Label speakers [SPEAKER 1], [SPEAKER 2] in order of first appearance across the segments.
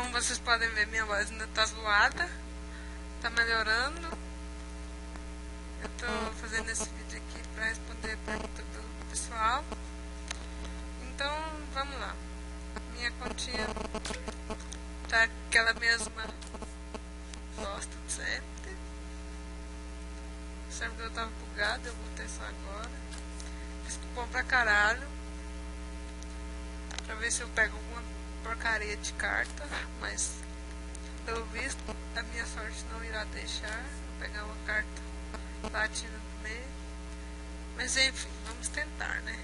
[SPEAKER 1] Como vocês podem ver, minha voz ainda tá zoada. Tá melhorando. Eu tô fazendo esse vídeo aqui pra responder a pergunta do pessoal. Então, vamos lá. Minha continha tá aquela mesma bosta de sempre. O servidor tava bugado, eu voltei só agora. Fiz cupom pra caralho. Pra ver se eu pego alguma porcaria de carta. Mas, pelo visto, a minha sorte não irá deixar eu pegar uma carta platina no meio. Mas enfim, vamos tentar, né?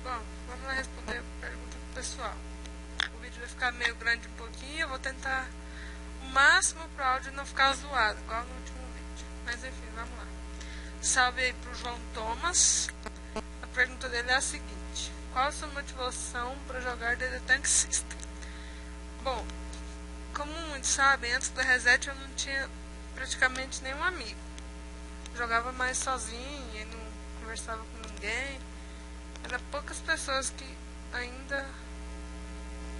[SPEAKER 1] Bom, vamos lá responder a pergunta do pessoal. O vídeo vai ficar meio grande um pouquinho. Eu vou tentar o máximo para o áudio não ficar zoado, igual no último vídeo. Mas enfim, vamos lá. Salve aí pro João Thomas. A pergunta dele é a seguinte: qual a sua motivação para jogar DD Tank System? Bom, como muitos sabem, antes do reset eu não tinha praticamente nenhum amigo. Jogava mais sozinho e não conversava com ninguém. Era poucas pessoas que ainda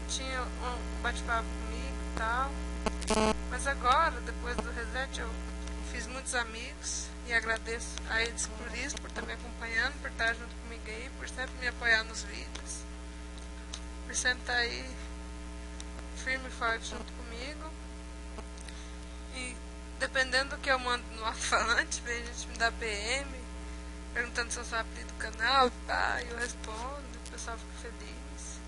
[SPEAKER 1] tinham um bate-papo comigo e tal. Mas agora, depois do reset, eu fiz muitos amigos e agradeço a eles por isso, por estar me acompanhando, por estar junto comigo aí, por sempre me apoiar nos vídeos, por sempre estar aí firme e forte junto comigo. E dependendo do que eu mando no alto-falante, vem gente me dá PM perguntando se eu sou apelido do canal, pá, eu respondo, o pessoal fica feliz.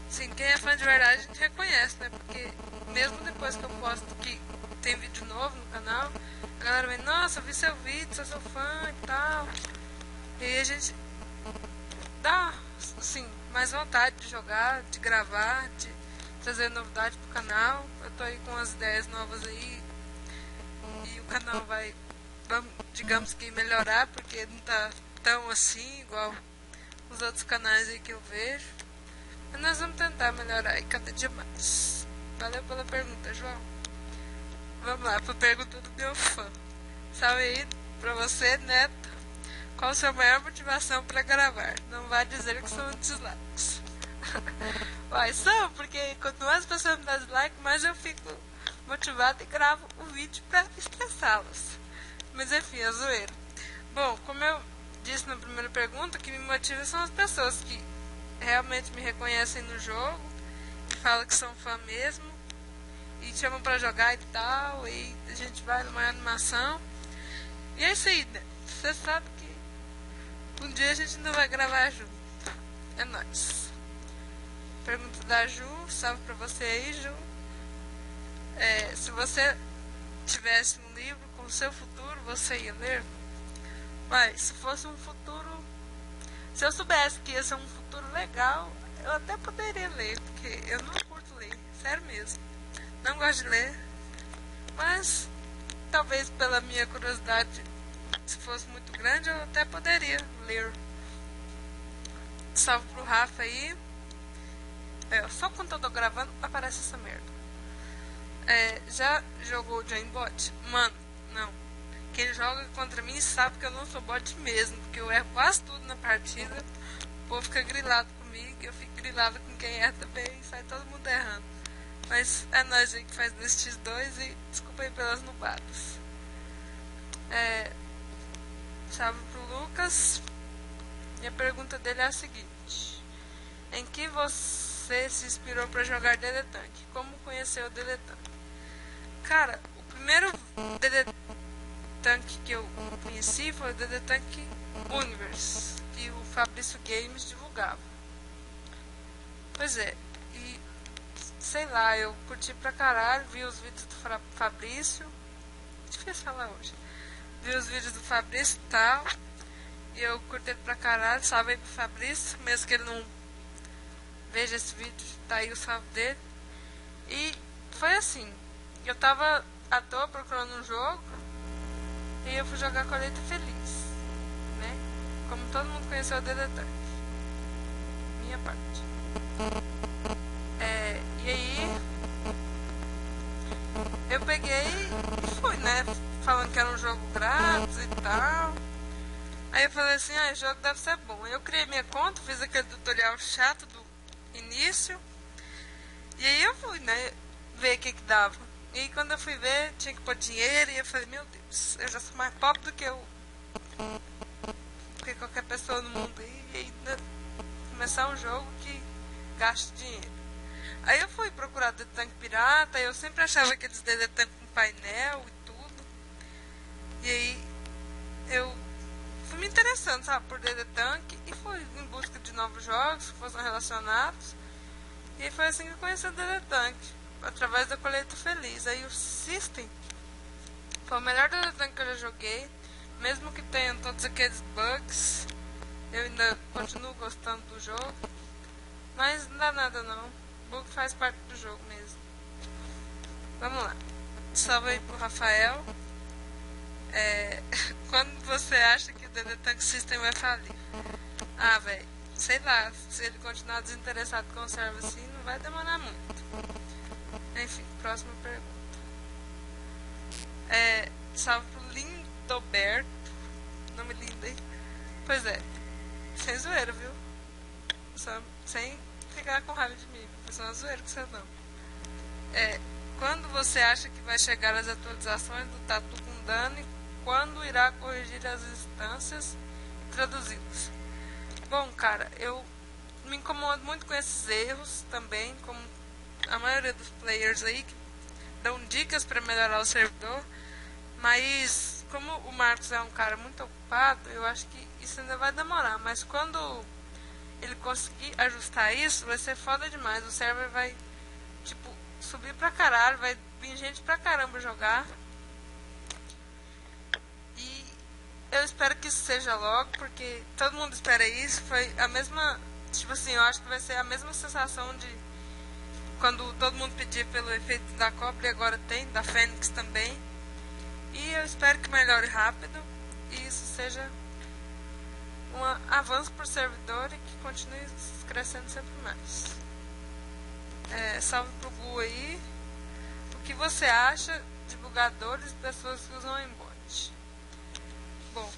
[SPEAKER 1] Sim, quem é fã de verdade a gente reconhece, né? Porque mesmo depois que eu posto que tem vídeo novo no canal, a galera vem, nossa, eu vi seu vídeo, sou seu fã e tal. E aí a gente dá, assim, mais vontade de jogar, de gravar, de trazer novidade pro canal. Eu tô aí com umas ideias novas aí e o canal vai, digamos que melhorar, porque não tá tão assim igual os outros canais aí que eu vejo. Mas nós vamos tentar melhorar aí cada dia mais. Valeu pela pergunta, João. Vamos lá pra pergunta do meu fã. Salve aí pra você, Neto. Qual a sua maior motivação pra gravar? Não vai dizer que são dislikes. Uai, são, porque quanto mais pessoas me dão dislike, mais eu fico motivado e gravo o vídeo pra estressá-las. Mas enfim, é zoeira. Bom, como eu disse na primeira pergunta, o que me motiva são as pessoas que realmente me reconhecem no jogo e falam que são fã mesmo e chamam pra jogar e tal, e a gente vai numa animação. E é isso aí, né? Você sabe que um dia a gente não vai gravar junto. É nóis. Pergunta da Ju, salve pra você aí, Ju. Se você tivesse um livro com o seu futuro, você ia ler? Mas se fosse um futuro, se eu soubesse que ia ser um futuro legal, eu até poderia ler, porque eu não curto ler, sério mesmo, não gosto de ler. Mas talvez pela minha curiosidade, se fosse muito grande, eu até poderia ler. Salve pro Rafa aí. Só quando eu tô gravando aparece essa merda. Já jogou Jane Bot? Mano, não. Quem joga contra mim sabe que eu não sou bot mesmo, porque eu erro quase tudo na partida. O povo fica grilado comigo, eu fico grilado com quem erra também, e sai todo mundo errando. Mas é nós aí que faz nesse X2 e desculpa aí pelas nubadas. Salve pro Lucas. E a pergunta dele é a seguinte: em que você se inspirou para jogar DD Tank? Como conheceu o DD Tank? Cara, o primeiro DD Tank que eu conheci foi o DD Tank Universe, que o Fabrício Games divulgava. Pois é, e sei lá, eu curti pra caralho, vi os vídeos do Fabrício. Difícil falar hoje. Vi os vídeos do Fabrício e tal, e eu curti pra caralho. Salve aí pro Fabrício, mesmo que ele não veja esse vídeo, tá aí o salve dele. E foi assim, eu tava à toa procurando um jogo e eu fui jogar Colheita Feliz, né? Como todo mundo conheceu o DD Tank, minha parte. E aí eu peguei e fui, né? Falando que era um jogo grátis e tal. Aí eu falei assim, o jogo deve ser bom. Eu criei minha conta, fiz aquele tutorial chato do início. E fui, né, ver o que dava. E quando eu fui ver, tinha que pôr dinheiro, e eu falei, meu Deus, eu já sou mais pobre do que qualquer pessoa no mundo, e ainda começar um jogo que gasta dinheiro. Aí eu fui procurar DD Tank pirata, eu sempre achava aqueles DD Tank com painel e tudo. E aí eu fui me interessando, sabe, por DD Tank, e fui em busca de novos jogos que fossem relacionados. E aí foi assim que eu conheci o DD Tank, através da Colheita Feliz. Aí o System foi o melhor DD Tank que eu já joguei, mesmo que tenha todos aqueles bugs. Eu ainda continuo gostando do jogo, mas não dá nada não. Bug faz parte do jogo mesmo. Vamos lá. Salve aí pro Rafael. Quando você acha que o DD Tank System vai falir? Ah, velho, sei lá. Se ele continuar desinteressado com o server assim, não vai demorar muito. Enfim, próxima pergunta. Salve pro Lindoberto. Nome lindo, hein? Pois é. Sem zoeira, viu? Só sem ficar com raiva de mim. Foi só uma zoeira que você não. Quando você acha que vai chegar as atualizações do Tatu com dano e quando irá corrigir as instâncias e traduzi-las? Bom, cara, eu me incomodo muito com esses erros também, como a maioria dos players aí que dão dicas para melhorar o servidor, mas como o Marcos é um cara muito ocupado, eu acho que isso ainda vai demorar, mas quando ele conseguir ajustar isso, vai ser foda demais. O server vai, tipo, subir pra caralho, vai vir gente pra caramba jogar. E eu espero que isso seja logo, porque todo mundo espera isso. Foi a mesma, tipo assim, eu acho que vai ser a mesma sensação de quando todo mundo pedia pelo efeito da cobra, e agora tem, da Fênix também. E eu espero que melhore rápido e isso seja um avanço para o servidor e que continue crescendo sempre mais. Salve pro Gu aí. O que você acha de bugadores e pessoas que usam aimbot? Bom,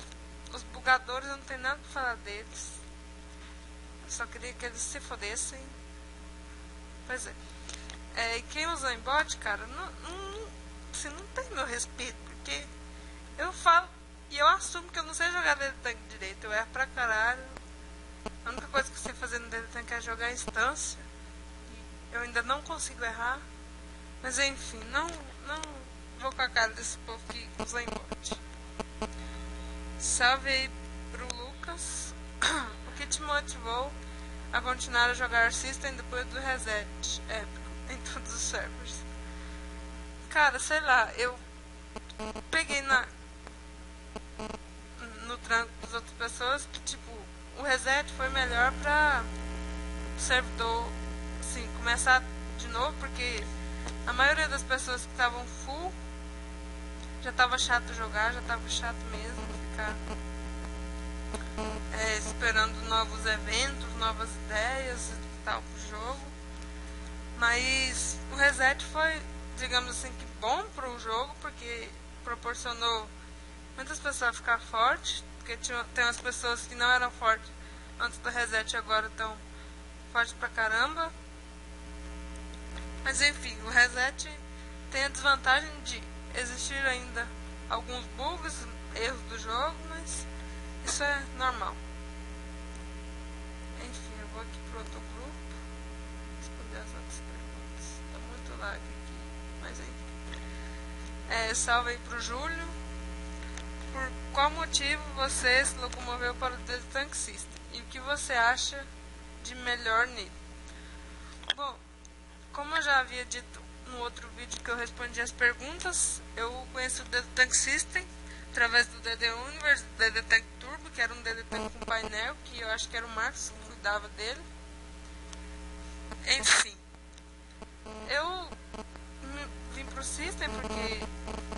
[SPEAKER 1] os bugadores eu não tenho nada para falar deles. Eu só queria que eles se fodessem. Pois é. E quem usa aimbot, cara, não tem meu respeito, porque eu falo e eu assumo que eu não sei jogar DD Tank direito, eu erro pra caralho. A única coisa que eu sei fazer no DD Tank é jogar instância. Eu ainda não consigo errar. Mas enfim, não vou com a cara desse povo que usa aimbot. Salve aí pro Lucas. O que te motivou a continuar a jogar System depois do reset épico em todos os servers? Cara, sei lá, eu peguei no tranco das outras pessoas que, tipo, o reset foi melhor pra o servidor, assim, começar de novo, porque a maioria das pessoas que estavam full já tava chato jogar, já tava chato mesmo ficar esperando novos eventos, novas ideias e tal pro jogo. Mas o reset foi, digamos assim, que bom pro jogo, porque proporcionou muitas pessoas ficar fortes, porque tem umas pessoas que não eram fortes antes do reset e agora estão fortes pra caramba. Mas enfim, o reset tem a desvantagem de existir ainda alguns bugs, erros do jogo, mas isso é normal. Enfim, eu vou aqui pro outro grupo responder as outras perguntas. Tá muito lag aqui, mas enfim. Salve aí pro Júlio. Por qual motivo você se locomoveu para o DD Tank System? E o que você acha de melhor nele? Bom, como eu já havia dito no outro vídeo que eu respondi as perguntas, eu conheci o DD Tank System através do DD Universe, do DD Tank Turbo, que era um DD Tank com painel, que eu acho que era o Marcos que cuidava dele. Enfim, eu vim pro System porque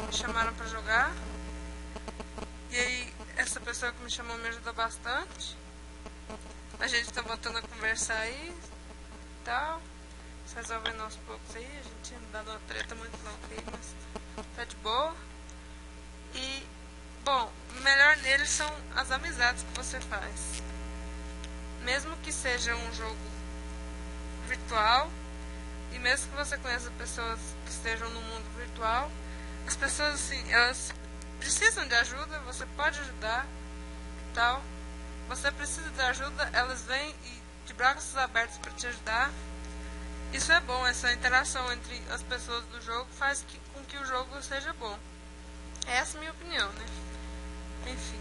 [SPEAKER 1] me chamaram pra jogar. E aí, essa pessoa que me chamou me ajudou bastante. A gente tá voltando a conversar aí e tal, se resolvendo aos poucos aí. A gente tinha dado uma treta muito louca aí, mas tá de boa. E, bom, o melhor neles são as amizades que você faz. Mesmo que seja um jogo virtual E mesmo que você conheça pessoas que estejam no mundo virtual, as pessoas assim, elas precisam de ajuda, você pode ajudar, tal. Você precisa de ajuda, elas vêm e de braços abertos para te ajudar. Isso é bom, essa interação entre as pessoas do jogo faz com que o jogo seja bom. Essa é a minha opinião, né? Enfim.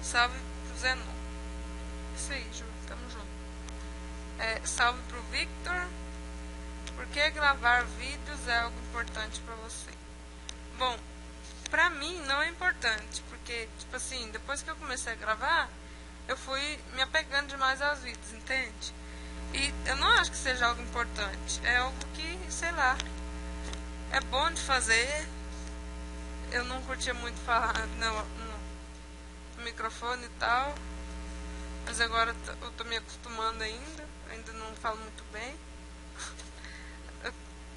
[SPEAKER 1] Salve pro Zenon. Isso aí, Ju, tamo junto. Salve pro Victor. Por que gravar vídeos é algo importante pra você? Bom, pra mim não é importante, porque, tipo assim, depois que eu comecei a gravar, eu fui me apegando demais aos vídeos, entende? E eu não acho que seja algo importante. É algo que, sei lá, é bom de fazer. Eu não curtia muito falar no microfone e tal, mas agora eu tô me acostumando ainda não falo muito bem.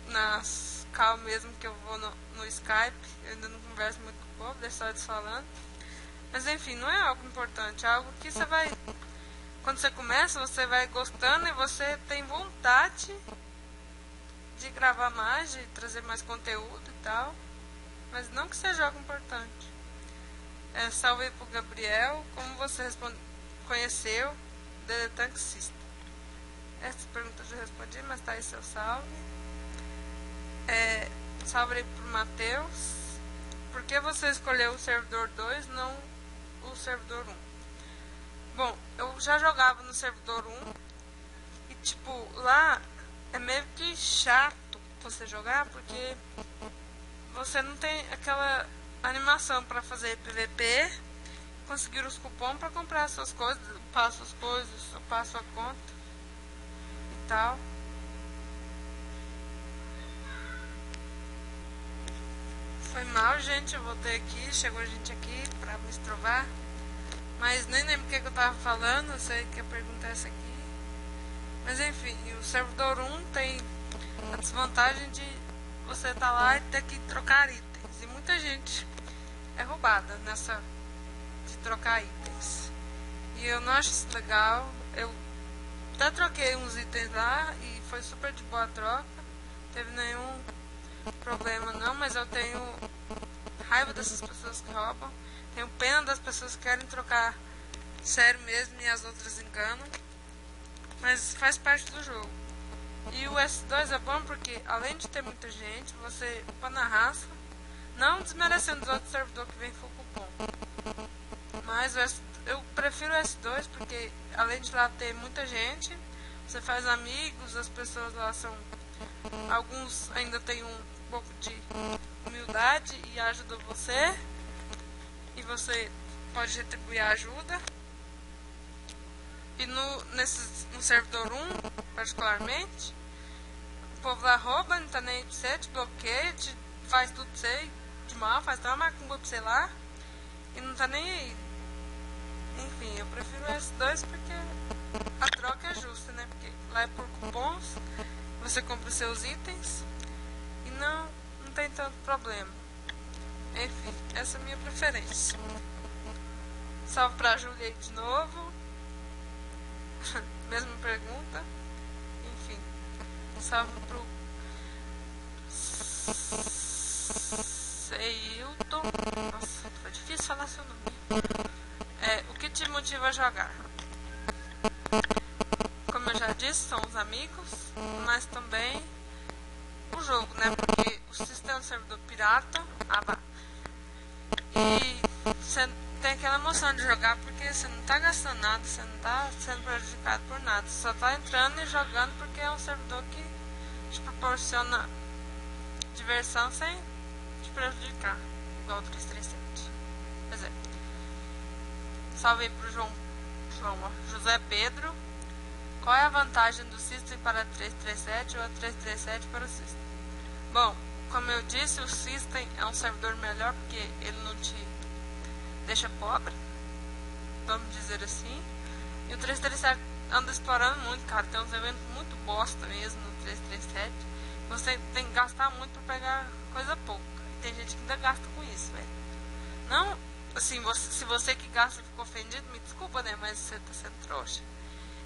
[SPEAKER 1] Nas calls mesmo que eu vou no Skype, eu ainda não converso muito com o povo, deixo só eles falando. Mas enfim, não é algo importante, é algo que você vai... Quando você começa, você vai gostando e você tem vontade de gravar mais, de trazer mais conteúdo e tal. Mas não que seja algo importante. Salve aí pro Gabriel. Como você conheceu The Tank System? Essa pergunta eu já respondi, mas tá aí seu salve. Salve aí pro Matheus. Por que você escolheu o servidor 2, não o servidor 1? Bom, eu já jogava no servidor 1 e tipo, lá é meio que chato você jogar porque você não tem aquela animação para fazer PVP, conseguir os cupons para comprar as suas coisas, eu passo as coisas, eu passo a conta e tal. Foi mal, gente, eu voltei aqui, chegou gente aqui pra me estrovar. Mas nem lembro o que eu tava falando, eu sei que a pergunta é essa aqui. Mas enfim, o servidor 1 tem a desvantagem de você tá lá e ter que trocar itens. E muita gente é roubada nessa de trocar itens. E eu não acho isso legal. Eu até troquei uns itens lá e foi super de boa troca. Não teve nenhum problema não, mas eu tenho raiva dessas pessoas que roubam. Tenho pena das pessoas que querem trocar sério mesmo e as outras enganam. Mas faz parte do jogo. E o S2 é bom porque, além de ter muita gente, você upa na raça. Não desmerecendo os outros servidores que vem full cupom. Mas eu prefiro o S2 porque, além de lá ter muita gente, você faz amigos, as pessoas lá são... Alguns ainda tem um pouco de humildade e ajudam você. E você pode retribuir a ajuda. E no servidor 1, particularmente, o povo lá rouba, não tá nem aí pra você, te bloqueia, faz tudo pra você de mal, faz até uma macumba pra você lá e não tá nem aí. Enfim, eu prefiro o S2 porque a troca é justa, né? Porque lá é por cupons, você compra os seus itens e não tem tanto problema. Enfim, essa é a minha preferência. Salve pra Júlia aí de novo. Mesma pergunta. Enfim, salve pro Seilton. Nossa, foi difícil falar seu nome. O que te motiva a jogar? Como eu já disse, são os amigos, mas também o jogo, né? Porque o sistema é um servidor pirata. E você tem aquela emoção de jogar porque você não tá gastando nada, você não tá sendo prejudicado por nada. Você só tá entrando e jogando porque é um servidor que te proporciona diversão sem te prejudicar, igual o 337. Pois é. Salve aí pro José Pedro. Qual é a vantagem do System para 337 ou a 337 para o System? Bom, como eu disse, o System é um servidor melhor porque ele não te deixa pobre, vamos dizer assim. E o 337 anda explorando muito, cara. Tem uns eventos muito bosta mesmo no 337. Você tem que gastar muito pra pegar coisa pouca. E tem gente que ainda gasta com isso, velho. Não, assim, se você que gasta ficou ofendido, me desculpa, né? Mas você tá sendo trouxa.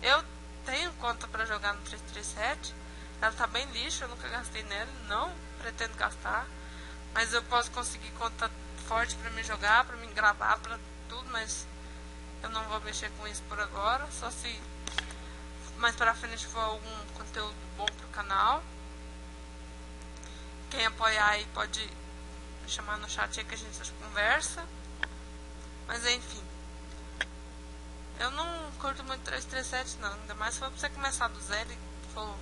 [SPEAKER 1] Eu tenho conta pra jogar no 337, Ela tá bem lixo, eu nunca gastei nela, não pretendo gastar. Mas eu posso conseguir conta forte pra me jogar, pra me gravar, pra tudo, mas eu não vou mexer com isso por agora. Só se mais pra frente for algum conteúdo bom pro canal. Quem apoiar aí pode me chamar no chat aí que a gente conversa. Mas enfim. Eu não curto muito 337 não. Ainda mais se for pra você começar do zero e for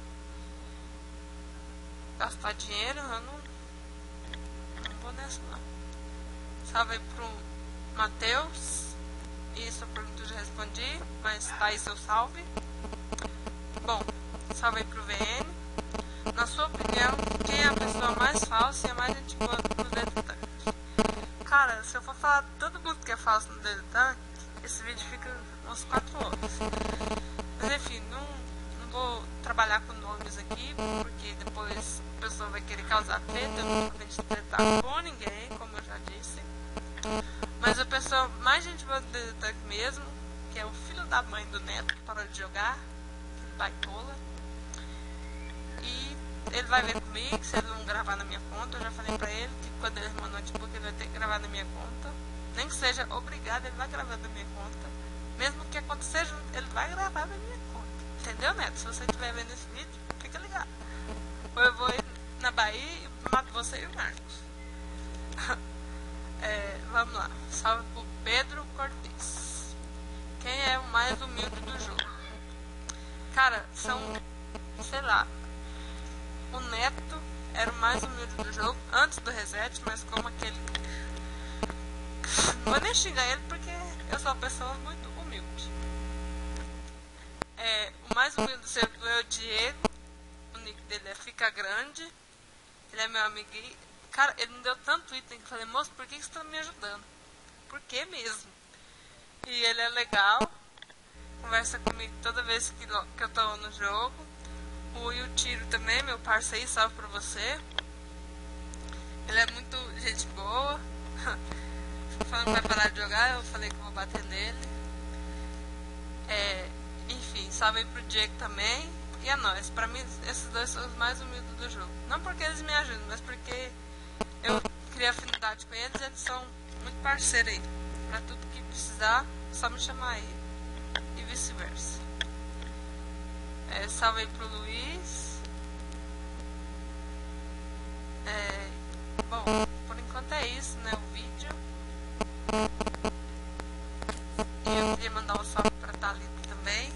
[SPEAKER 1] gastar dinheiro, eu não vou nessa não. Salve aí pro Matheus. E sua pergunta eu já respondi, mas tá aí seu salve. Bom, salve aí pro VN. Na sua opinião, quem é a pessoa mais falsa e a mais gente boa no Dedo Tank? Cara, se eu for falar todo mundo que é falso no Dedo Tank, esse vídeo fica umas 4 horas. Mas enfim, não vou trabalhar com nomes aqui, porque depois a pessoa vai querer causar treta. Eu não vou tretar com ninguém, como eu já disse. Mas a pessoa mais gente boa do Dedo Tank mesmo, que é o filho da mãe do Neto, que parou de jogar, que baitola. E ele vai ver comigo, se ele não gravar na minha conta. Eu já falei pra ele que quando ele arrumar o notebook ele vai ter que gravar na minha conta. Nem que seja obrigado, ele vai gravar na minha conta. Mesmo que aconteça, ele vai gravar na minha conta. Entendeu, Neto? Se você estiver vendo esse vídeo, fica ligado. Ou eu vou ir na Bahia e mato você e o Marcos. Vamos lá. Salve pro Pedro Cortes. Quem é o mais humilde do jogo? Cara, são, sei lá, o Neto era o mais humilde do jogo antes do reset, mas como aquele... Não vou nem xingar ele porque eu sou uma pessoa muito humilde. O mais humilde do servidor é o Diego. O nick dele é Fica Grande. Ele é meu amiguinho. Cara, ele me deu tanto item que eu falei, moço, por que você tá me ajudando? Por que mesmo? E ele é legal. Conversa comigo toda vez que eu tô no jogo. O Tiro também, meu parceiro, salve pra você. Ele é muito gente boa. Falando que vai parar de jogar, eu falei que eu vou bater nele. Enfim, salve aí pro Diego também. E a nós. Pra mim, esses dois são os mais humildes do jogo. Não porque eles me ajudam, mas porque eu criei afinidade com eles. Eles são muito parceiros aí. Pra tudo que precisar, é só me chamar aí. E vice-versa. Salve aí pro Luiz. Bom, por enquanto é isso, né? O vídeo. E eu queria mandar um salve pra Thalita também.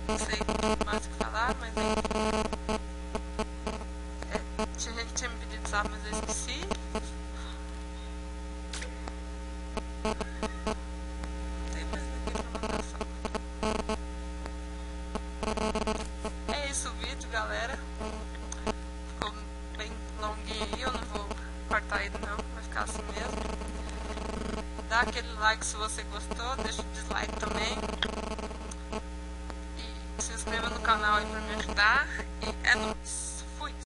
[SPEAKER 1] Não sei mais o que falar, mas tinha gente que tinha me pedido salve, mas eu esqueci. É isso o vídeo, galera. Ficou bem longuinho aí, eu não vou cortar ele não, vai ficar assim mesmo. Dá aquele like se você gostou, deixa o dislike também. E se inscreva no canal aí pra me ajudar. E é nóis.